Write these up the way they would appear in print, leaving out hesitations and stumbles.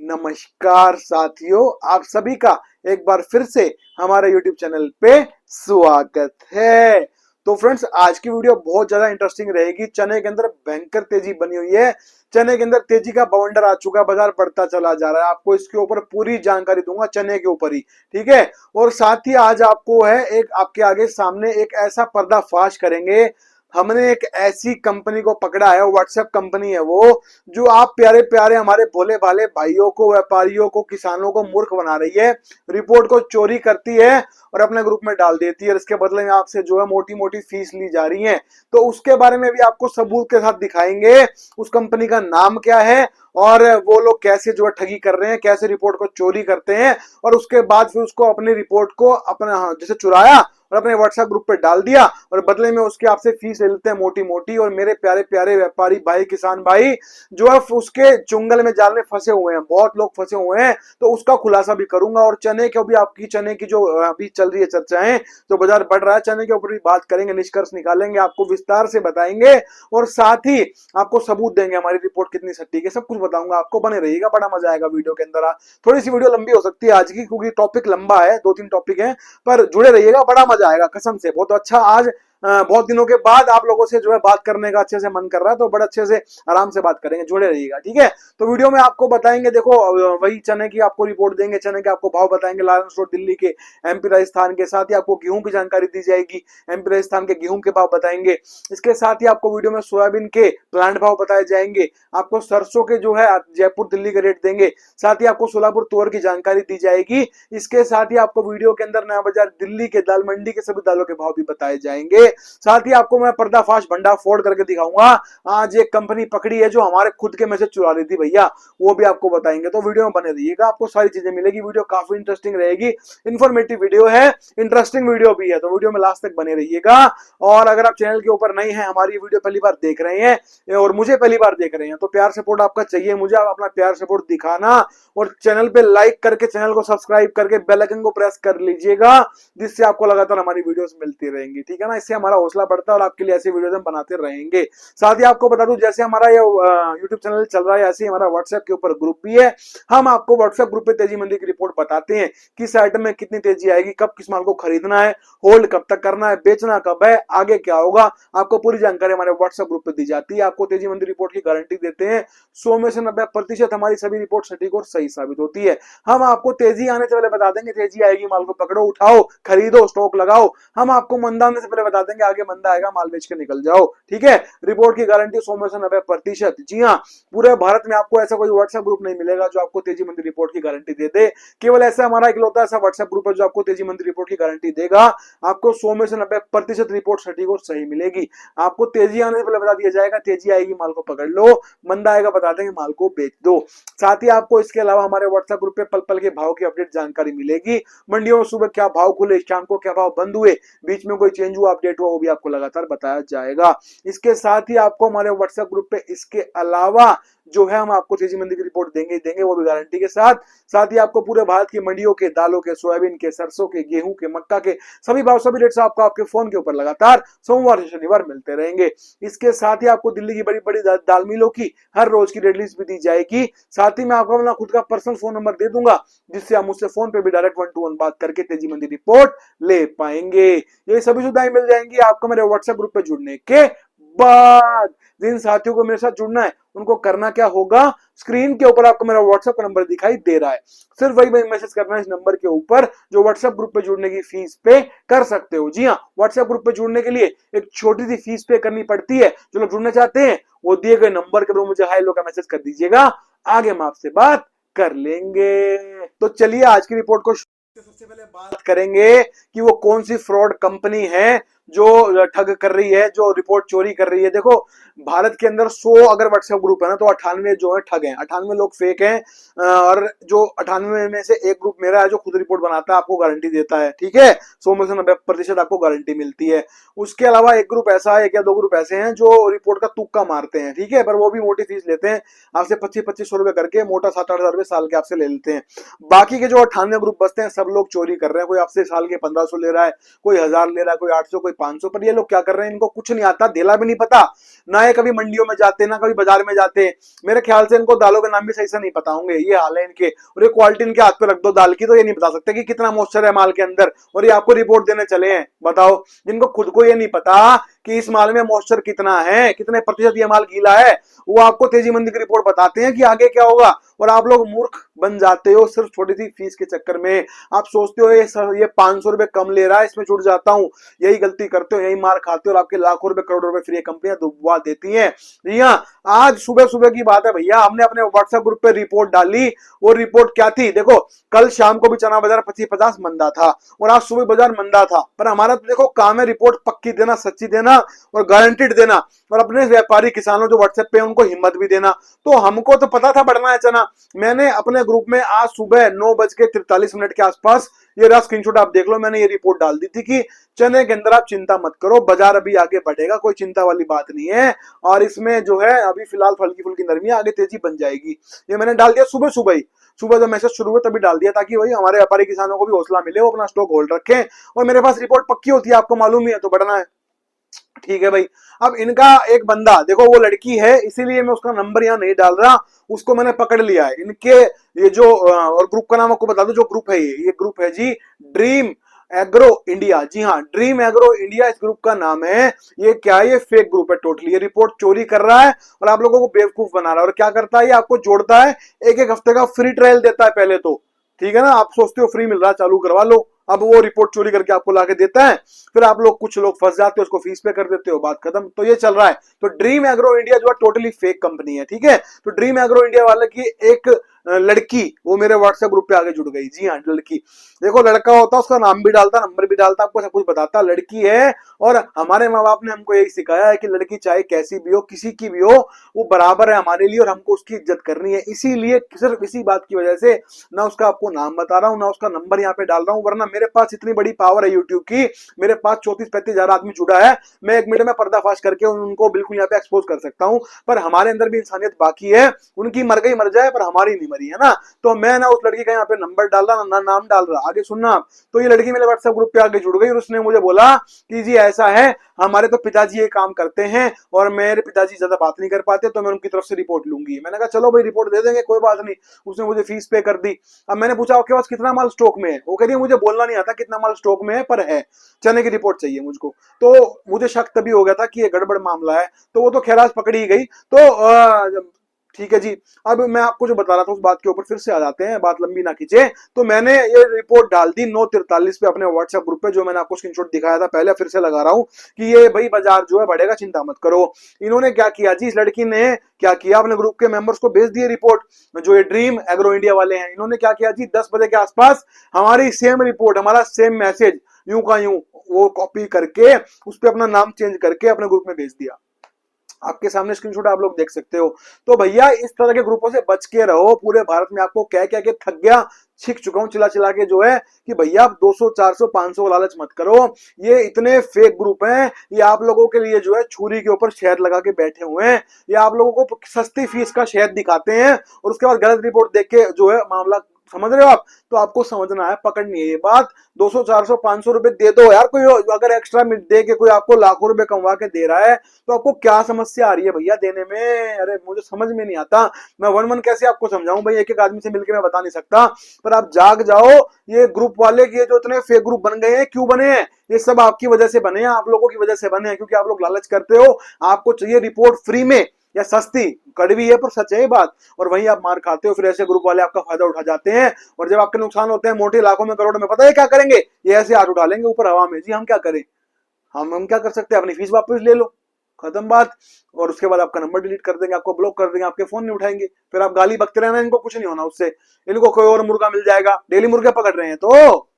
नमस्कार साथियों, आप सभी का एक बार फिर से हमारे YouTube चैनल पे स्वागत है। तो फ्रेंड्स, आज की वीडियो बहुत ज्यादा इंटरेस्टिंग रहेगी। चने के अंदर भयंकर तेजी बनी हुई है। चने के अंदर तेजी का बवंडर आ चुका है, बाजार बढ़ता चला जा रहा है। आपको इसके ऊपर पूरी जानकारी दूंगा, चने के ऊपर ही, ठीक है। और साथ ही आज आपको है एक आपके आगे सामने एक ऐसा पर्दाफाश करेंगे। हमने एक ऐसी कंपनी को पकड़ा है, व्हाट्सएप कंपनी है वो, जो आप प्यारे प्यारे हमारे भोले भाले भाइयों को, व्यापारियों को, किसानों को मूर्ख बना रही है। रिपोर्ट को चोरी करती है और अपने ग्रुप में डाल देती है और इसके बदले में आपसे जो है मोटी मोटी फीस ली जा रही है। तो उसके बारे में भी आपको सबूत के साथ दिखाएंगे। उस कंपनी का नाम क्या है और वो लोग कैसे जो है ठगी कर रहे हैं, कैसे रिपोर्ट को चोरी करते हैं, और उसके बाद फिर उसको अपनी रिपोर्ट को अपना जैसे चुराया और अपने व्हाट्सएप ग्रुप पे डाल दिया और बदले में उसके आपसे फीस ले लेते हैं मोटी मोटी। और मेरे प्यारे प्यारे व्यापारी भाई, किसान भाई जो है उसके चुंगल में, जाल में फंसे हुए हैं, बहुत लोग फंसे हुए हैं। तो उसका खुलासा भी करूंगा। और चने के भी, आपकी चने की जो अभी चल रही है चर्चाएं, जो बाजार बढ़ रहा है, चने के ऊपर भी बात करेंगे, निष्कर्ष निकालेंगे, आपको विस्तार से बताएंगे और साथ ही आपको सबूत देंगे हमारी रिपोर्ट कितनी सटीक है, सब कुछ बताऊंगा आपको। बने रहिएगा, बड़ा मजा आएगा वीडियो के अंदर। थोड़ी सी वीडियो लंबी हो सकती है आज की, क्योंकि टॉपिक लंबा है, 2-3 टॉपिक है, पर जुड़े रहिएगा, बड़ा मजा आएगा कसम से। बहुत अच्छा, आज बहुत दिनों के बाद आप लोगों से जो है बात करने का अच्छे से मन कर रहा है, तो बड़े अच्छे से आराम से बात करेंगे, जुड़े रहिएगा, ठीक है। तो वीडियो में आपको बताएंगे, देखो वही चने की आपको रिपोर्ट देंगे, चने के आपको भाव बताएंगे, लारेंस रोड दिल्ली के, एमपी राजस्थान के। साथ ही आपको गेहूं की जानकारी दी जाएगी, एमपी राजस्थान के गेहूं के भाव बताएंगे। इसके साथ ही आपको वीडियो में सोयाबीन के प्लांट भाव बताए जाएंगे, आपको सरसों के जो है जयपुर दिल्ली के रेट देंगे, साथ ही आपको सोलापुर तोर की जानकारी दी जाएगी। इसके साथ ही आपको वीडियो के अंदर नया बाजार दिल्ली के दाल मंडी के सभी दालों के भाव भी बताए जाएंगे। साथ ही आपको मैं पर्दाफाश भंडा फोड़ करके दिखाऊंगा। आज एक कंपनी पकड़ी है जो हमारे खुद के मैसेज चुरा रही थी भैया, वो भी आपको बताएंगे। तो वीडियो में बने रहिएगा, आपको सारी चीजें मिलेगी। वीडियो काफी इंटरेस्टिंग रहेगी, इंफॉर्मेटिव वीडियो है, इंटरेस्टिंग वीडियो भी है, तो वीडियो में लास्ट तक बने रहिएगा। और अगर आप चैनल के ऊपर नए हैं, हमारी वीडियो पहली बार देख रहे हैं और मुझे पहली बार देख रहे हैं, तो प्यार सपोर्ट आपका चाहिए मुझे। आप अपना प्यार सपोर्ट दिखाना और चैनल पे लाइक करके, चैनल को सब्सक्राइब करके बेल आइकन को प्रेस कर लीजिएगा, जिससे आपको लगातार हमारी वीडियोस मिलती रहेंगी, ठीक है ना। इससे हमारा हौसला बढ़ता है और आपके लिए ऐसी वीडियोस हम बनाते रहेंगे। साथ ही आपको बता दूं, जैसे हमारा ये यूट्यूब चैनल चल रहा है, ऐसे ही हमारा व्हाट्सएप के ऊपर ग्रुप भी है। हम आपको व्हाट्सएप ग्रुप पे तेजी मंदी की रिपोर्ट बताते हैं, किस आइटम में कितनी तेजी आएगी, कब किस माल को खरीदना है, होल्ड कब तक करना है, बेचना कब है, आगे क्या होगा, आपको पूरी जानकारी हमारे व्हाट्सएप ग्रुप पे दी जाती है। आपको तेजी मंदी रिपोर्ट की गारंटी देते हैं, 100 में से 90% हमारी सभी रिपोर्ट सटीक और सही साबित होती है। हम आपको तेजी आने से पहले बता देंगे तेजी आएगी, माल को पकड़ो, उठाओ, खरीदो, स्टॉक लगाओ। हम आपको मंदा आने से पहले बता देंगे आगे मंदा आएगा, माल बेच के निकल जाओ, ठीक है। रिपोर्ट की गारंटी 100 में से 90%। जी हाँ, पूरे भारत में आपको ऐसा कोई व्हाट्सएप ग्रुप नहीं मिलेगा जो आपको तेजी मंदी रिपोर्ट की गारंटी दे दे। केवल ऐसा हमारा इकलौता ऐसा व्हाट्सएप ग्रुप है जो आपको तेजी मंदी रिपोर्ट की गारंटी देगा। आपको 100 में से 90% रिपोर्ट सटीक और सही मिलेगी। आपको तेजी आने से पहले बता दिया जाएगा तेजी आएगी, माल को पकड़ लो, मंदा आएगा बता देंगे, माल को बेच दो। साथ ही आपको इसके अलावा हमारे व्हाट्सएप ग्रुप पे पल पल के भाव की अपडेट जानकारी मिलेगी। मंडियों में सुबह क्या भाव खुले, शाम को क्या भाव बंद हुए, बीच में कोई चेंज हुआ, अपडेट हुआ, वो भी आपको लगातार बताया जाएगा। इसके साथ ही आपको हमारे व्हाट्सएप ग्रुप पे इसके अलावा जो है हम आपको तेजी मंदी की रिपोर्ट देंगे, वो भी गारंटी के साथ। साथ ही आपको पूरे भारत की मंडियों के, दालों के, सोयाबीन के, सरसों के, गेहूं के, मक्का के सभी भाव, सभी रेट्स आपको आपके फोन के ऊपर लगातार सोमवार से शनिवार मिलते रहेंगे। इसके साथ ही आपको दिल्ली की बड़ी बड़ी दाल मिलों की हर रोज की रेट लिस्ट भी दी जाएगी। साथ ही मैं आपको अपना खुद का पर्सनल फोन नंबर दे दूंगा, जिससे आप मुझसे फोन पे भी डायरेक्ट 1-to-1 बात करके तेजी मंदी रिपोर्ट ले पाएंगे। ये सभी सुविधाएं मिल जाएंगी आपको मेरे व्हाट्सएप ग्रुप पे जुड़ने के बाद। जिन साथियों को मेरे साथ जुड़ना है उनको करना क्या होगा, स्क्रीन के ऊपर आपको मेरा व्हाट्सएप नंबर दिखाई दे रहा है, सिर्फ वही मैसेज करना है इस नंबर के ऊपर, जो व्हाट्सएप ग्रुप पे जुड़ने की फीस पे कर सकते हो। जी हाँ, व्हाट्सएप ग्रुप पे जुड़ने के लिए एक छोटी सी फीस पे करनी पड़ती है। जो लोग जुड़ना चाहते हैं वो दिए गए नंबर के ऊपर मुझे हाय लो का मैसेज कर दीजिएगा, आगे हम आपसे बात कर लेंगे। तो चलिए आज की रिपोर्ट को सबसे पहले बात करेंगे कि वो कौन सी फ्रॉड कंपनी है जो ठग कर रही है, जो रिपोर्ट चोरी कर रही है। देखो, भारत के अंदर 100 अगर व्हाट्सएप ग्रुप है ना, तो 98 जो है ठग हैं, 98 लोग फेक हैं। और जो 98 में से एक ग्रुप मेरा है जो खुद रिपोर्ट बनाता है, आपको गारंटी देता है, ठीक है। 100 में से 90% आपको गारंटी मिलती है। उसके अलावा एक ग्रुप ऐसा है, एक या दो ग्रुप ऐसे हैं जो रिपोर्ट का तुक्का मारते हैं, ठीक है, पर वो भी मोटी फीस लेते हैं, आपसे 2500 रुपए करके मोटा 7-8 हजार रुपए साल के आपसे ले लेते हैं। बाकी के जो 98 ग्रुप बचते हैं, सब लोग चोरी कर रहे हैं। कोई आपसे साल के 1500 ले रहा है, कोई 1000 ले रहा है, कोई 800, कोई कोई 500, पर ये लोग क्या कर रहे हैं, इनको कुछ नहीं आता, धेला भी नहीं पता, ना ये कभी मंडियों में जाते, ना कभी बाजार में जाते। मेरे ख्याल से इनको दालों के नाम भी सही से नहीं पता होंगे, ये हाल है इनके। और ये क्वालिटी इनके हाथ पे रख दो दाल की तो ये नहीं बता सकते कि कितना मॉइस्चर है माल के अंदर, और ये आपको रिपोर्ट देने चले हैं। बताओ, जिनको खुद को ये नहीं पता कि इस माल में मॉइस्चर कितना है, कितने प्रतिशत ये माल गीला है, वो आपको तेजी मंदी की रिपोर्ट बताते हैं कि आगे क्या होगा, और आप लोग मूर्ख बन जाते हो सिर्फ छोटी सी फीस के चक्कर में। आप सोचते हो ये 500 रुपए कम ले रहा है, इसमें छूट जाता हूं, यही गलती करते हो, यही मार खाते हो, और आपके लाखों रुपए करोड़ों रुपए फिर ये कंपनियां डुबवा देती हैं। जी हाँ, आज सुबह सुबह की बात है भैया, हमने अपने व्हाट्सएप ग्रुप पे रिपोर्ट डाली। वो रिपोर्ट क्या थी देखो, कल शाम को भी चना बाजार 25-50 मंदा था, और आज सुबह बाजार मंदा था, पर हमारा तो देखो काम है रिपोर्ट पक्की देना, सच्ची देना और गारंटीड देना, और अपने व्यापारी किसानों जो व्हाट्सएप पे उनको हिम्मत भी देना। तो हमको तो पता था बढ़ना है चना। मैंने अपने ग्रुप में आज सुबह 9:43 के आसपास, ये रहा स्क्रीनशॉट आप देख लो, मैंने ये रिपोर्ट डाल दी थी कि चने के अंदर आप चिंता मत करो, बाजार अभी आगे बढ़ेगा, कोई चिंता वाली बात नहीं है, और इसमें जो है अभी फिलहाल हल्की फुल्की नरमी, आगे तेजी बन जाएगी। ये मैंने डाल दिया सुबह सुबह ही, सुबह जब मैसेज शुरू हुआ तभी डाल दिया, ताकि वही हमारे व्यापारी किसानों को भी हौसला मिले, वो अपना स्टॉक होल्ड रखें। और मेरे पास रिपोर्ट पक्की होती है, आपको मालूम ही है, तो बढ़ना है। ठीक है भाई। अब इनका एक बंदा देखो, वो लड़की है, इसीलिए मैं उसका नंबर यहाँ नहीं डाल रहा, उसको मैंने पकड़ लिया है। इनके ये जो और ग्रुप का नाम आपको बता दो, जो ग्रुप है ये ग्रुप है जी ड्रीम एग्रो इंडिया। जी हाँ, ड्रीम एग्रो इंडिया इस ग्रुप का नाम है। ये क्या है, ये फेक ग्रुप है टोटली, ये रिपोर्ट चोरी कर रहा है और आप लोगों को बेवकूफ बना रहा है। और क्या करता है, ये आपको जोड़ता है, एक एक हफ्ते का फ्री ट्रायल देता है पहले तो, ठीक है ना, आप सोचते हो फ्री मिल रहा है चालू करवा लो, अब वो रिपोर्ट चोरी करके आपको लाके देता है, फिर आप लोग कुछ लोग फंस जाते हो, उसको फीस पे कर देते हो, बात खत्म। तो ये चल रहा है। तो ड्रीम एग्रो इंडिया जो है टोटली फेक कंपनी है, ठीक है। तो ड्रीम एग्रो इंडिया वाले की एक लड़की वो मेरे व्हाट्सएप ग्रुप पे आगे जुड़ गई। जी हाँ, लड़की, देखो लड़का होता उसका नाम भी डालता, नंबर भी डालता, आपको सब कुछ बताता, लड़की है। और हमारे माँ बाप ने हमको यही सिखाया है कि लड़की चाहे कैसी भी हो, किसी की भी हो, वो बराबर है हमारे लिए, और हमको उसकी इज्जत करनी है। इसीलिए सिर्फ इसी बात की वजह से ना उसका आपको नाम बता रहा हूँ, ना उसका नंबर यहाँ पे डाल रहा हूँ, वरना मेरे पास इतनी बड़ी पावर है यूट्यूब की, मेरे पास 34-35 हजार आदमी जुड़ा है, मैं 1 मिनट में पर्दाफाश करके उनको बिल्कुल यहाँ पे एक्सपोज कर सकता हूँ। पर हमारे अंदर भी इंसानियत बाकी है, उनकी मर गई मर जाए, पर हमारी नहीं मरी है ना। तो मैं ना उस लड़की का यहाँ पे नंबर डाल रहा, ना नाम डाल रहा। आगे सुनना आप। तो ये लड़की मेरे व्हाट्सएप ग्रुप पे आगे जुड़ गई, और उसने मुझे बोला कि जी ऐसा है, हमारे तो पिताजी ये काम करते हैं और मेरे पिताजी ज्यादा बात नहीं कर पाते, तो मैं उनकी तरफ से रिपोर्ट लूंगी। मैंने कहा चलो भाई रिपोर्ट दे देंगे, कोई बात नहीं। उसने मुझे फीस पे कर दी। अब मैंने पूछा आपके पास कितना माल स्टॉक में है, वो कह रही है मुझे बोलना नहीं आता कितना माल स्टॉक में है, पर है, चने की रिपोर्ट चाहिए मुझको। तो मुझे शक तभी हो गया था कि ये गड़बड़ मामला है, तो वो तो खैराज पकड़ी गई। तो ठीक है जी। अब मैं आपको जो बता रहा था उस बात के ऊपर फिर से आ जाते हैं, बात लंबी ना खींचे। तो मैंने ये रिपोर्ट डाल दी 9:43 पे अपने व्हाट्सएप ग्रुप पे, जो मैंने आपको स्क्रीनशॉट दिखाया था पहले, फिर से लगा रहा हूं कि ये भाई बाजार जो है बढ़ेगा, चिंता मत करो। इन्होंने क्या किया जी, इस लड़की ने क्या किया, अपने ग्रुप के मेंबर्स को भेज दिए रिपोर्ट। जो ये ड्रीम एग्रो इंडिया वाले हैं, इन्होंने क्या किया जी, 10 बजे के आसपास हमारी सेम रिपोर्ट, हमारा सेम मैसेज यूं का यूं वो कॉपी करके उस पर अपना नाम चेंज करके अपने ग्रुप में भेज दिया। आपके सामने स्क्रीनशॉट आप लोग देख सकते हो। तो भैया इस तरह के ग्रुपों से बच के रहो। पूरे भारत में आपको कह के थक गया, छिक चुका हूं चिल्ला चिल्ला के, जो है कि भैया 200 400 500 लालच मत करो। ये इतने फेक ग्रुप हैं, ये आप लोगों के लिए जो है छुरी के ऊपर शहद लगा के बैठे हुए हैं। ये आप लोगों को सस्ती फीस का शहद दिखाते हैं और उसके बाद गलत रिपोर्ट देख के जो है मामला, समझ रहे हो आप। तो आपको समझना है, पकड़नी है ये बात। 200 400 500 रुपए दे दो यार, कोई अगर एक्स्ट्रा दे के कोई आपको लाखों रुपए कमवा के दे रहा है, तो आपको क्या समस्या आ रही है भैया देने में। अरे मुझे समझ में नहीं आता, मैं वन वन कैसे आपको समझाऊं भाई, एक एक आदमी से मिलकर मैं बता नहीं सकता। पर आप जाग जाओ, ये ग्रुप वाले ये जो इतने फेक ग्रुप बन गए हैं, क्यों बने हैं, ये सब आपकी वजह से बने हैं, आप लोगों की वजह से बने हैं, क्योंकि आप लोग लालच करते हो। आपको चाहिए रिपोर्ट फ्री में या सस्ती, कड़वी है पर सच है ये बात, और वहीं आप मार खाते हो। फिर ऐसे ग्रुप वाले आपका फायदा उठा जाते हैं, और जब आपके नुकसान होते हैं मोटे लाखों में करोड़ में, पता है क्या करेंगे, ये ऐसे हाथ उठा लेंगे ऊपर हवा में। जी हम क्या करें, हम क्या कर सकते हैं, अपनी फीस वापस ले लो, खत्म बात। और उसके बाद आपका नंबर डिलीट कर देंगे, आपको ब्लॉक कर देंगे, आपके फोन नहीं उठाएंगे, फिर आप गाली बकते रहना, इनको कुछ नहीं होना उससे। इनको कोई और मुर्गा मिल जाएगा, डेली मुर्गे पकड़ रहे हैं तो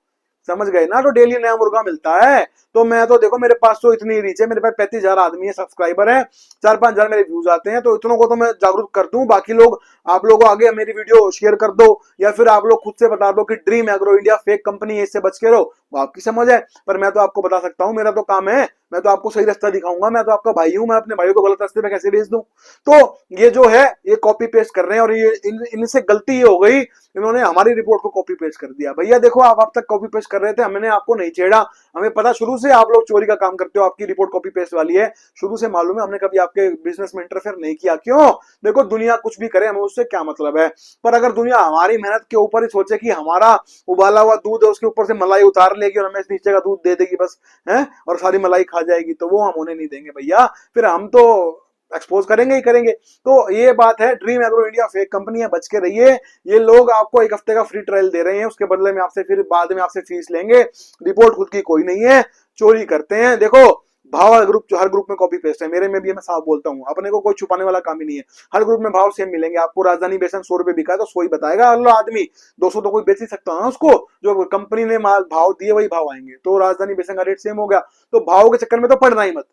समझ गए ना, तो डेली नया मुर्गा मिलता है। तो मैं तो देखो मेरे पास तो इतनी रीच है, मेरे पास 35 हजार आदमी है, सब्सक्राइबर है, 4-5 हजार मेरे व्यूज आते हैं, तो इतनों को तो मैं जागरूक कर दूं। बाकी लोग, आप लोगों आगे मेरी वीडियो शेयर कर दो, या फिर आप लोग खुद से बता दो कि dream agro India fake company है, इससे बच के रहो। वो आपकी समझ है, पर मैं तो आपको बता सकता हूँ, मेरा तो काम है, मैं तो आपको सही रास्ता दिखाऊंगा, मैं तो आपका भाई हूं, मैं अपने भाई को गलत रास्ते पे कैसे भेज दूं। तो ये जो है ये कॉपी पेस्ट कर रहे हैं, और ये इनसे गलती ये हो गई, इन्होंने हमारी रिपोर्ट को कॉपी पेस्ट कर दिया। भैया देखो, आप अब तक कॉपी पेस्ट कर रहे थे, हमने आपको नहीं छेड़ा, हमें पता शुरू से आप लोग चोरी का काम करते हो, आपकी रिपोर्ट कॉपी पेस्ट वाली है, शुरू से मालूम है, हमने कभी आपके बिजनेस में इंटरफेयर नहीं किया। क्यों? देखो दुनिया कुछ भी करे, हमें उससे क्या मतलब है, पर अगर दुनिया हमारी मेहनत के ऊपर ही सोचे कि हमारा उबाला हुआ दूध है उसके ऊपर से मलाई उतार लेगी और हमें इस नीचे का दूध दे देगी बस, है, और सारी मलाई खा जाएगी, तो वो हम होने नहीं देंगे भैया, फिर हम तो एक्सपोज करेंगे ही करेंगे। तो ये बात है, dream agro India fake company है, बच के रहिए। ये लोग आपको एक हफ्ते का फ्री ट्रायल दे रहे हैं, उसके बदले में आपसे फिर बाद में आपसे फीस लेंगे। रिपोर्ट खुद की कोई नहीं है, चोरी करते हैं। देखो भाव ग्रुप, जो हर ग्रुप में कॉपी पेस्ट है, मेरे में भी, मैं साफ बोलता हूँ, अपने को कोई छुपाने वाला काम ही नहीं है, हर ग्रुप में भाव सेम मिलेंगे आपको। राजधानी बेसन 100 रुपए बिका है तो 100 ही बताएगा अगला आदमी, 200 तो कोई बेच ही सकता है ना उसको, जो कंपनी ने माल भाव दिए वही भाव आएंगे, तो राजधानी बेसन का रेट सेम हो गया। तो भाव के चक्कर में तो पड़ना ही मत।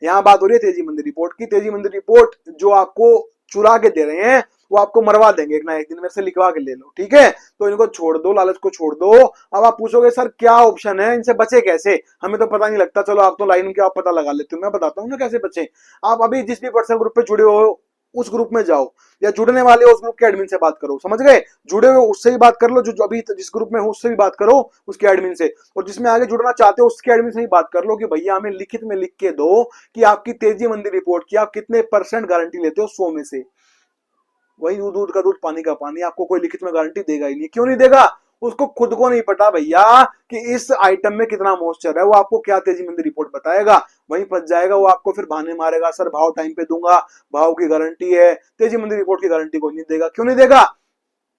यहाँ बात हो रही है तेजी मंदी रिपोर्ट की। तेजी मंदी रिपोर्ट जो आपको चुरा के दे रहे हैं, वो आपको मरवा देंगे एक ना एक दिन, मेरे से लिखवा के ले लो, ठीक है? तो इनको छोड़ दो, लालच को छोड़ दो। अब आप पूछोगे सर क्या ऑप्शन है, इनसे बचे कैसे, हमें तो पता नहीं लगता। चलो आप तो लाइन के आप पता लगा लेते हो, मैं बताता हूँ ना कैसे बचे। आप अभी जिस भी पर्सनल ग्रुप पे जुड़े हो उस ग्रुप में जाओ, या जुड़ने वाले हो उस ग्रुप के एडमिन से बात करो, समझ गए? जुड़े हुए उससे भी बात कर लो, जो अभी जिस ग्रुप में हो उससे भी बात करो, उसके एडमिन से, और जिसमें आगे जुड़ना चाहते हो उसके एडमिन से ही बात कर लो कि भैया हमें लिखित में लिख के दो कि आपकी तेजी मंदी रिपोर्ट की आप कितने % गारंटी लेते हो 100 में से। वही दूध का दूध पानी का पानी, आपको कोई लिखित में गारंटी देगा ही नहीं। क्यों नहीं देगा? उसको खुद को नहीं पता भैया कि इस आइटम में कितना मॉइस्चर है, वो आपको क्या तेजी मंदी रिपोर्ट बताएगा, वहीं फंस जाएगा वो, आपको फिर बहाने मारेगा, सर भाव टाइम पे दूंगा, भाव की गारंटी है, तेजी मंदी रिपोर्ट की गारंटी कोई नहीं देगा। क्यों नहीं देगा?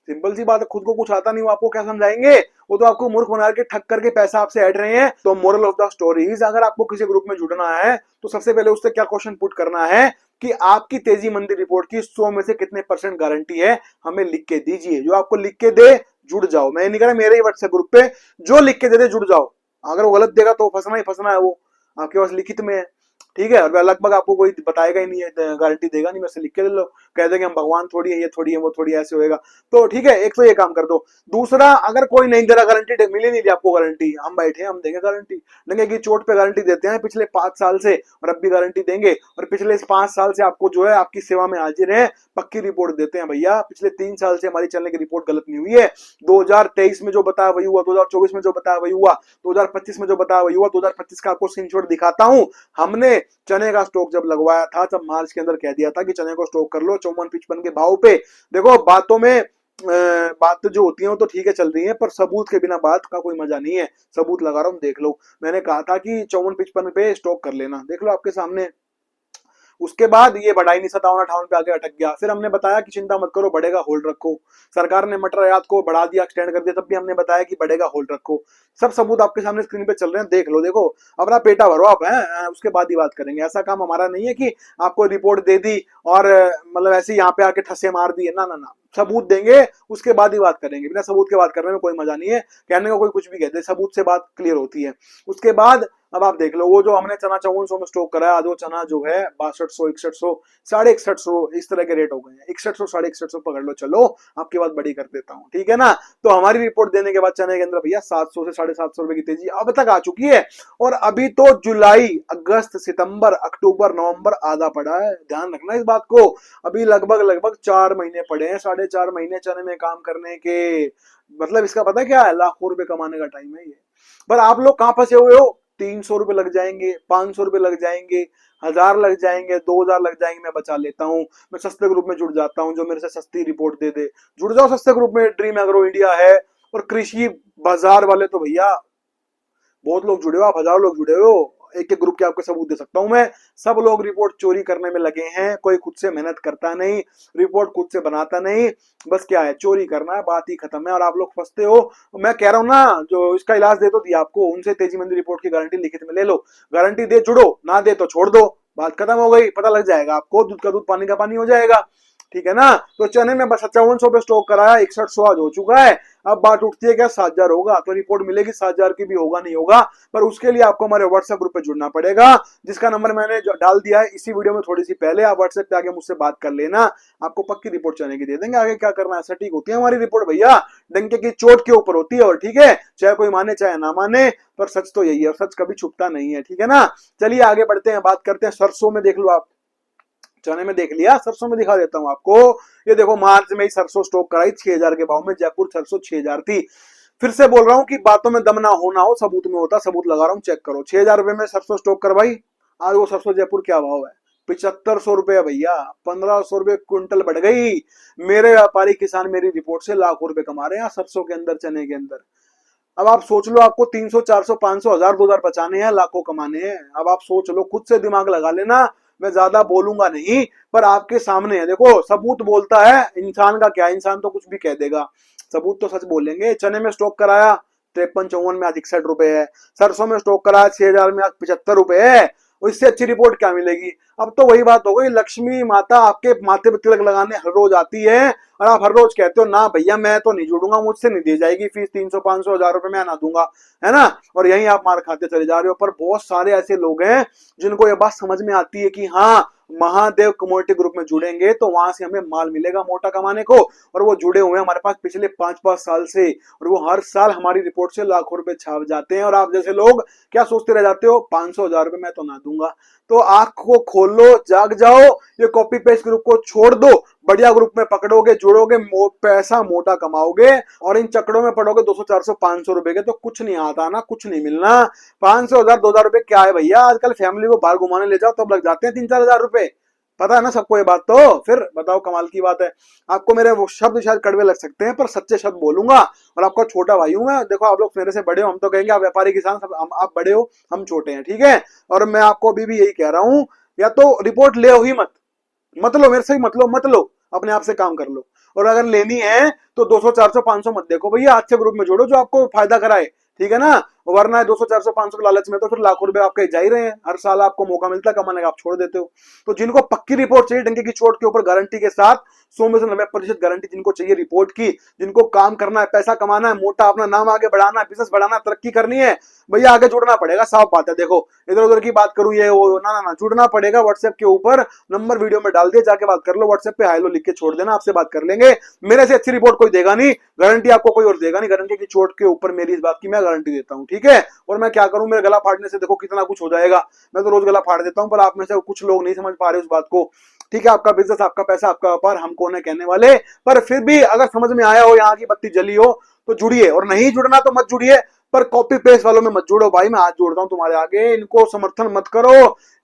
सिंपल सी बात है, खुद को कुछ आता नहीं, वो आपको क्या समझाएंगे? वो तो आपको मूर्ख बना के ठग करके पैसा आपसे ऐड रहे हैं। तो moral of the story is, अगर आपको किसी ग्रुप में जुड़ना है तो सबसे पहले उससे क्या क्वेश्चन पुट करना है कि आपकी तेजी मंदी रिपोर्ट की 100 में से कितने % गारंटी है, हमें लिख के दीजिए। जो आपको लिख के दे, जुड़ जाओ। मैं नहीं कह रहा मेरे ही व्हाट्सएप ग्रुप पे जो लिख के दे जुड़ जाओ। अगर वो गलत देगा तो फंसना ही फंसना है, वो आपके पास लिखित में है, ठीक है? और लगभग आपको कोई बताएगा ही नहीं है, गारंटी देगा नहीं, मेरे से लिख के ले लो, कह देंगे हम भगवान थोड़ी है, ये थोड़ी है, वो थोड़ी ऐसे होएगा। तो ठीक है, एक तो ये काम कर दो। दूसरा, अगर कोई नहीं दे रहा गारंटी, मिली नहीं आपको गारंटी, हम बैठे हम देंगे गारंटी। देंगे कि चोट पे गारंटी देते हैं पिछले 5 साल से, और अब भी गारंटी देंगे, और पिछले 5 साल से आपको जो है आपकी सेवा में हाजिर है, पक्की रिपोर्ट देते हैं भैया। पिछले 3 साल से हमारी चलने की रिपोर्ट गलत नहीं हुई है। 2023 में जो बताया वही हुआ, 2024 में जो बताया वही हुआ, 2025 में जो बताया वही हुआ। 2025 का आपको स्क्रीनशॉट दिखाता हूं। हमने चने का स्टॉक जब लगवाया था, तब मार्च के अंदर कह दिया था कि चने को स्टॉक कर लो 54-55 के भाव पे। देखो बातों में बात जो होती है वो तो ठीक है चल रही है, पर सबूत के बिना बात का कोई मजा नहीं है। सबूत लगा रहा हूं, देख लो। मैंने कहा था कि 54-55 पे स्टॉक कर लेना, देख लो आपके सामने। उसके बाद ये बढ़ा ही नहीं, 57-58 पे आके अटक गया। फिर हमने बताया कि चिंता मत करो, बढ़ेगा, होल्ड रखो। सरकार ने मटर आयात को बढ़ा दिया, एक्सटेंड कर दिया, तब भी हमने बताया कि बढ़ेगा, होल्ड रखो। सब सबूत आपके सामने स्क्रीन पे चल रहे हैं, देख लो। देखो अपना पेटा भरो आप, हैं, उसके बाद ही बात करेंगे। ऐसा काम हमारा नहीं है कि आपको रिपोर्ट दे दी और मतलब ऐसे यहाँ पे आके ठसे मार दिए, ना ना ना। सबूत देंगे उसके बाद ही बात करेंगे, बिना सबूत के बात करने में कोई मजा नहीं है। कहने को कोई कुछ भी कहते, सबूत से बात क्लियर होती है। उसके बाद अब आप देख लो, वो जो हमने चना 5400 में स्टॉक करा है, आज वो चना जो है 6200, 6100, 6150 इस तरह के रेट हो गए हैं। 6100, 6150 पकड़ लो। चलो आपकी बात बड़ी कर देता हूँ, ठीक है ना? तो हमारी रिपोर्ट देने के बाद चने के अंदर भैया 700 से 750 रुपए की तेजी अब तक आ चुकी है। और अभी तो जुलाई, अगस्त, सितंबर, अक्टूबर, नवंबर आधा पड़ा है, ध्यान रखना इस बात को। अभी लगभग 4 महीने पड़े हैं, 4.5 महीने चने में काम करने के। मतलब इसका पता क्या है? लाखों रुपए कमाने का टाइम है ये। पर आप लोग कहां फंसे हुए हो? 300 रुपए लग जाएंगे, 500 रुपए लग जाएंगे, 1000 लग जाएंगे, 2000 लग जाएंगे, मैं बचा लेता हूँ। मैं सस्ते ग्रुप में जुड़ जाता हूँ, जो मेरे से सस्ती रिपोर्ट दे दे। जुड़ जाओ सस्ते ग्रुप में, ड्रीम एग्रो इंडिया है। और कृषि बाजार वाले तो भैया बहुत लोग जुड़े हो, आप हजारों लोग जुड़े हो। एक एक ग्रुप के आपको सबूत दे सकता हूं मैं। सब लोग रिपोर्ट चोरी करने में लगे हैं, कोई खुद से मेहनत करता नहीं, रिपोर्ट खुद से बनाता नहीं, बस क्या है, चोरी करना है, बात ही खत्म है। और आप लोग फंसते हो। मैं कह रहा हूं ना, जो इसका इलाज दे तो दिया आपको, उनसे तेजी मंदी रिपोर्ट की गारंटी लिखित में ले लो। गारंटी दे जुड़ो, ना दे तो छोड़ दो, बात खत्म हो गई। पता लग जाएगा आपको, दूध का दूध पानी का पानी हो जाएगा, ठीक है ना? तो चने में बस 5400 पे स्टॉक कराया, 6100 आज हो चुका है। अब बात उठती है क्या 7,000 होगा तो रिपोर्ट मिलेगी 7,000 की भी होगा नहीं होगा, पर उसके लिए आपको हमारे व्हाट्सएप ग्रुप पे जुड़ना पड़ेगा, जिसका नंबर मैंने डाल दिया है इसी वीडियो में थोड़ी सी पहले। आप व्हाट्सएप पे आके मुझसे बात कर लेना, आपको पक्की रिपोर्ट चने की दे देंगे। आगे क्या करना है सटीक होती है हमारी रिपोर्ट भैया, डंके की चोट के ऊपर होती है। और ठीक है, चाहे कोई माने चाहे ना माने, पर सच तो यही है और सच कभी छुपता नहीं है, ठीक है ना। चलिए आगे बढ़ते हैं, बात करते हैं सरसों में। देख लो आप, चने में देख लिया, सरसों में दिखा देता हूं आपको। ये देखो मार्च में ही सरसों स्टॉक कराई 6,000 के भाव में, जयपुर सरसों 6,000 थी। फिर से बोल रहा हूं कि बातों में दम ना होना हो, सबूत में होता, सबूत लगा रहा हूं, चेक करो। 6,000 रुपए में सरसों स्टॉक करवाई, आज वो सरसों जयपुर क्या भाव है? 7,500 रुपए भैया, 1,500 रुपए क्विंटल बढ़ गई। मेरे व्यापारी किसान मेरी रिपोर्ट से लाखों रुपए कमा रहे हैं सरसों के अंदर, चने के अंदर। अब आप सोच लो, आपको 300 400 500 1000 2000 बचाने हैं, लाखों कमाने हैं। अब आप सोच लो, खुद से दिमाग लगा लेना, मैं ज्यादा बोलूंगा नहीं, पर आपके सामने है। देखो सबूत बोलता है, इंसान का क्या, इंसान तो कुछ भी कह देगा, सबूत तो सच बोलेंगे। चने में स्टॉक कराया 53-54 में, आज 61 रुपए है। सरसों में स्टॉक कराया 6,000 में, आज 75 रुपए है। और इससे अच्छी रिपोर्ट क्या मिलेगी? अब तो वही बात हो गई, लक्ष्मी माता आपके माथे पे तिलक लगाने हर रोज आती है, और आप हर रोज कहते हो ना भैया मैं तो नहीं जुड़ूंगा, मुझसे नहीं दी जाएगी फीस, 300 500 1000 रुपए मैं ना दूंगा, है ना। और यहीं आप मार खाते चले जा रहे हो। पर बहुत सारे ऐसे लोग हैं जिनको ये बात समझ में आती है कि हाँ, महादेव कमोडिटी ग्रुप में जुड़ेंगे तो वहां से हमें माल मिलेगा मोटा कमाने को, और वो जुड़े हुए हैं हमारे पास पिछले 5-5 साल से, और वो हर साल हमारी रिपोर्ट से लाखों रुपए छाप जाते हैं। और आप जैसे लोग क्या सोचते रह जाते हो, 500 1000 रुपए मैं तो ना दूंगा। तो आंख को खोलो, जाग जाओ, ये कॉपी पेस्ट ग्रुप को छोड़ दो, बढ़िया ग्रुप में पकड़ोगे, जुड़ोगे, पैसा मोटा कमाओगे। और इन चक्करों में पड़ोगे 200 400 500 रुपए के, तो कुछ नहीं आता ना, कुछ नहीं मिलना। 500 1000 2000 रुपए क्या है भैया, आजकल फैमिली को बाहर घुमाने ले जाओ तब लग जाते हैं 3-4 हजार रुपए। पता है ना सबको ये बात, तो फिर बताओ कमाल की बात है। आपको मेरे वो शब्द शायद कड़वे लग सकते हैं, पर सच्चे शब्द बोलूंगा, और आपका छोटा भाई हूं मैं। देखो आप लोग मेरे से बड़े हो, हम तो कहेंगे आप व्यापारी किसान, सब आप बड़े हो, हम छोटे हैं, ठीक है। और मैं आपको अभी भी यही कह रहा हूं, या तो रिपोर्ट ले ही मत, मत लो मेरे से ही, मत लो, मत लो, अपने आप से काम कर लो। और अगर लेनी है तो 200 400 500 मत देखो भैया, अच्छे ग्रुप में जोड़ो जो आपको फायदा कराए, ठीक है ना। वरना 200 400 500 के लालच में तो फिर लाखों रुपए आपके जा ही रहे हैं, हर साल आपको मौका मिलता है कमाने का, आप छोड़ देते हो। तो जिनको पक्की रिपोर्ट चाहिए डंके की चोट के ऊपर गारंटी के साथ, 100 में से 90% गारंटी जिनको चाहिए रिपोर्ट की, जिनको काम करना है, पैसा कमाना है, मोटा अपना नाम आगे बढ़ाना है, बिजनेस बढ़ाना, तरक्की करनी है, भैया आगे जुड़ना पड़ेगा, साफ बात है। देखो इधर उधर की बात करूं ये वो, ना ना ना, जुड़ना पड़ेगा। व्हाट्सएप के ऊपर नंबर वीडियो में डाल दिया, जाके बात कर लो, व्हाट्सएप पे हाय लो लिख के छोड़ देना, आपसे बात कर लेंगे। मेरे से अच्छी रिपोर्ट कोई देगा नहीं, गारंटी आपको कोई और देगा नहीं, गारंटी की चोट के ऊपर मेरी इस बात की मैं गारंटी देता हूं, ठीक है। और मैं क्या करूं, मेरे गला फाड़ने से देखो कितना कुछ हो जाएगा, मैं तो रोज गला फाड़ देता हूं, पर आप में से कुछ लोग नहीं समझ पा रहे उस बात को, ठीक है। आपका बिजनेस, आपका पैसा, आपका व्यापार, हम कौन है कहने वाले। पर फिर भी अगर समझ में आया हो, यहाँ की बत्ती जली हो, तो जुड़िए, और नहीं जुड़ना तो मत जुड़िए। पर कॉपी पेस्ट वालों में मत जुड़ो भाई, मैं हाथ जोड़ता हूं तुम्हारे आगे, इनको समर्थन मत करो।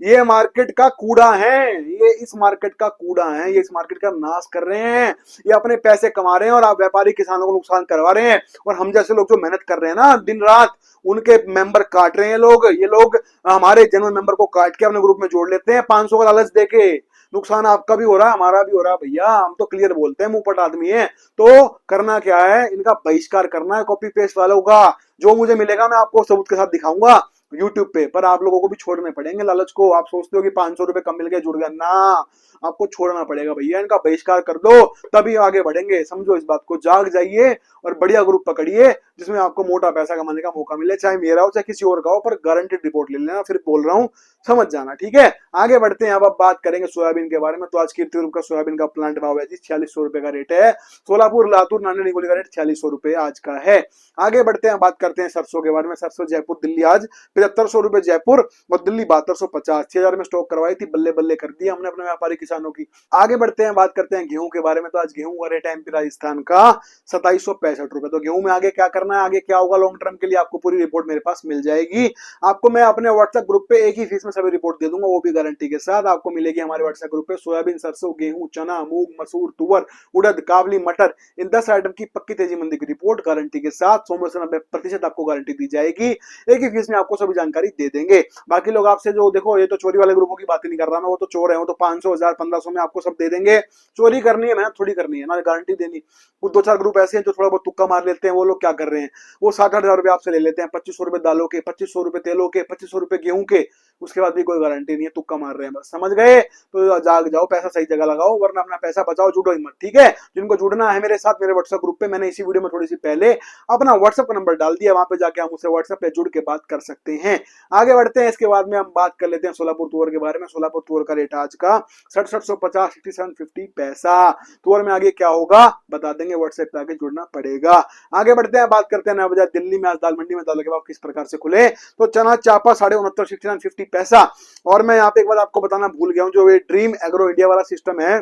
ये मार्केट का कूड़ा है, ये इस मार्केट का कूड़ा है, ये इस मार्केट का नाश कर रहे हैं, ये अपने पैसे कमा रहे हैं, और आप व्यापारी किसानों को नुकसान करवा रहे हैं। और हम जैसे लोग जो मेहनत कर रहे हैं ना दिन रात, उनके मेंबर काट रहे हैं लोग, ये लोग हमारे जनरल मेंबर को काट के अपने ग्रुप में जोड़ लेते हैं 500 का लालच देके। नुकसान आपका भी हो रहा है, हमारा भी हो रहा है भैया, हम तो क्लियर बोलते हैं, मुंहपट आदमी है। तो करना क्या है, इनका बहिष्कार करना है कॉपी पेस्ट वालों का। जो मुझे मिलेगा मैं आपको सबूत के साथ दिखाऊंगा यूट्यूब पे, पर आप लोगों को भी छोड़ने पड़ेंगे लालच को। आप सोचते हो कि 500 रुपए कम मिल गए जुड़ गया ना, आपको छोड़ना पड़ेगा भैया, इनका बहिष्कार कर दो, तभी आगे बढ़ेंगे। समझो इस बात को, जाग जाइए और बढ़िया ग्रुप पकड़िए जिसमें आपको मोटा पैसा कमाने का मौका मिले, चाहे मेरा हो चाहे किसी और का हो, पर गारंटेड रिपोर्ट ले लेना, फिर बोल रहा हूँ, समझ जाना, ठीक है। आगे बढ़ते हैं, अब बात करेंगे सोयाबीन के बारे में। तो आज कीर्ति ग्रुप का सोयाबीन का प्लांट भाव है जी 4600 रुपए का रेट है। सोलापुर लातूर नानी निगोली का रेट 4600 रुपए आज का है। आगे बढ़ते हैं, बात करते हैं सरसों के बारे में। सरसों जयपुर दिल्ली आज 7500 रुपए जयपुर, और दिल्ली 7250, 6000 में स्टॉक करवाई थी, बल्ले बल्ले कर दिया हमने अपने व्यापारी किसानों की। आगे बढ़ते हैं, बात करते हैं गेहूं के बारे में। तो आज गेहूं का रेट है एमपी राजस्थान का 2765 रुपए। तो गेहूं में आगे क्या करना है, आगे क्या होगा लॉन्ग टर्म के लिए, आपको पूरी रिपोर्ट मेरे पास मिल जाएगी। आपको मैं अपने व्हाट्सएप ग्रुप पे एक ही फीस में सभी रिपोर्ट दे दूंगा, वो भी गारंटी के साथ आपको मिलेगी हमारे व्हाट्सएप ग्रुप पे। सोयाबीन, सरसों, गेहूं, चना, मूंग, मसूर, तुवर, उड़द, काबली, मटर, इन 10 आइटम की पक्की तेजी मंदी की रिपोर्ट गारंटी के साथ 100 से 90% आपको गारंटी दी जाएगी। एक ही फीस में आपको सभी जानकारी दे देंगे। बाकी लोग आपसे जो, देखो ये तो चोरी वाले ग्रुपों की बात ही नहीं कर रहा मैं, वो तो चोर है, वो तो 500 1000 1500 में आपको सब दे देंगे। चोरी करनी है, मेहनत थोड़ी करनी है ना, गारंटी देनी। कुछ 2-4 ग्रुप ऐसे हैं जो थोड़ा बहुत तुक्का मार लेते हैं, वो लोग क्या कर रहे हैं, वो 60-80 रुपए आपसे ले लेते हैं, 2500 रुपए दालों के, 2500 रुपए तेलों के, 2500 रुपए गेहूं के, उसके बाद भी कोई गारंटी नहीं है, तुक्का मार रहे हैं बस, समझ गए? तो जाग जाओ, पैसा सही जगह लगाओ, वरना अपना पैसा बचाओ, जुड़ो ही मत, ठीक है? जिनको जुड़ना है मेरे साथ मेरे व्हाट्सएप ग्रुप पे, मैंने इसी वीडियो में थोड़ी सी पहले अपना व्हाट्सएप का नंबर डाल दिया, वहां पे जाके हम उससे व्हाट्सएप पे जुड़ के बात कर सकते हैं। आगे बढ़ते हैं, इसके बाद में हम बात कर लेते हैं सोलापुर तुअर के बारे में। सोलापुर तुअर का रेट आज का 6750 6750 पैसा। तुअर में आगे क्या होगा बता देंगे, व्हाट्सएप पे आगे जुड़ना पड़ेगा। आगे बढ़ते हैं, बात करते हैं 9 बजे दिल्ली में आज दाल मंडी में दालों के भाव किस प्रकार से खुले। तो चना चापा 69 6950 पैसा। और मैं यहाँ पे एक बात आपको बताना भूल गया हूँ, जो ये ड्रीम एग्रो इंडिया वाला सिस्टम है,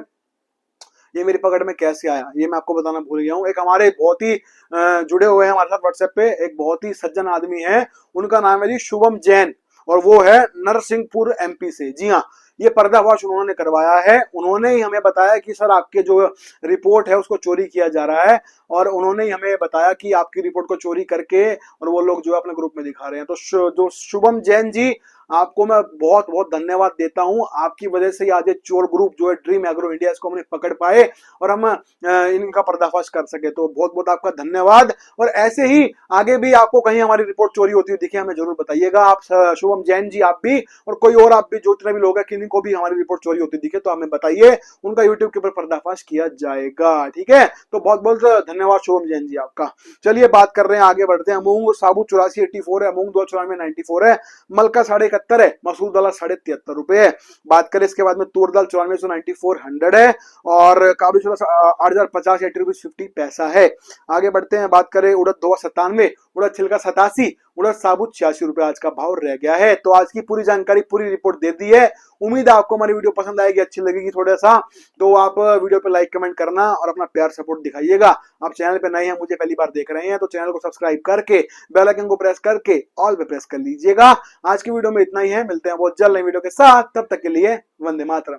ये मेरी पकड़ में कैसे आया ये मैं आपको बताना भूल गया हूँ। एक हमारे बहुत ही जुड़े हुए हैं हमारे साथ व्हाट्सएप पे, एक बहुत ही सज्जन आदमी है, उनका नाम है जी शुभम जैन, और वो है नरसिंहपुर एमपी से। जी हाँ, ये पर्दाफाश उन्होंने करवाया है। उन्होंने ही हमें बताया कि सर आपके जो रिपोर्ट है उसको चोरी किया जा रहा है, और उन्होंने ही हमें बताया कि आपकी रिपोर्ट को चोरी करके और वो लोग जो है अपने ग्रुप में दिखा रहे हैं। तो जो शुभम जैन जी, आपको मैं बहुत बहुत धन्यवाद देता हूं, आपकी वजह से आज ये चोर ग्रुप जो है ड्रीम एग्रो इंडिया, इसको हमने पकड़ पाए और हम इनका पर्दाफाश कर सके। तो बहुत बहुत आपका धन्यवाद। और ऐसे ही आगे भी आपको कहीं हमारी रिपोर्ट चोरी होती हुई दिखे, हमें जरूर बताइएगा। आप शुभम जैन जी, आप भी और कोई और आप भी, जो इतने भी लोग हैं, किन्हीं को भी हमारी रिपोर्ट चोरी होती दिखे तो हमें बताइए, उनका यूट्यूब के ऊपर पर्दाफाश किया जाएगा, ठीक है? तो बहुत बहुत धन्यवाद शुभम जैन जी आपका। चलिए बात कर रहे हैं, आगे बढ़ते हैं। मूंग साबुत 84 84 है, मूंग 294 94 है, मलका 71 है, मसूर दाल 73.5 रुपए है। बात करें इसके बाद में तूर दाल 94 9400 है, और काबुली चोला 8050 80 रुपीज 50 पैसा है। आगे बढ़ते हैं, बात करें उड़द 297, उड़द छिलका 87, उड़द साबुत 86 रुपए आज का भाव रह गया है। तो आज की पूरी जानकारी, पूरी रिपोर्ट दे दी है। उम्मीद है आपको हमारी वीडियो पसंद आएगी, अच्छी लगेगी थोड़ा सा, तो आप वीडियो पे लाइक कमेंट करना और अपना प्यार सपोर्ट दिखाइएगा। आप चैनल पे नए हैं, मुझे पहली बार देख रहे हैं, तो चैनल को सब्सक्राइब करके बेल आइकन को प्रेस करके ऑल पे प्रेस कर लीजिएगा। आज की वीडियो में इतना ही है, मिलते हैं बहुत जल्द नई वीडियो के साथ, तब तक के लिए वंदे मातरम।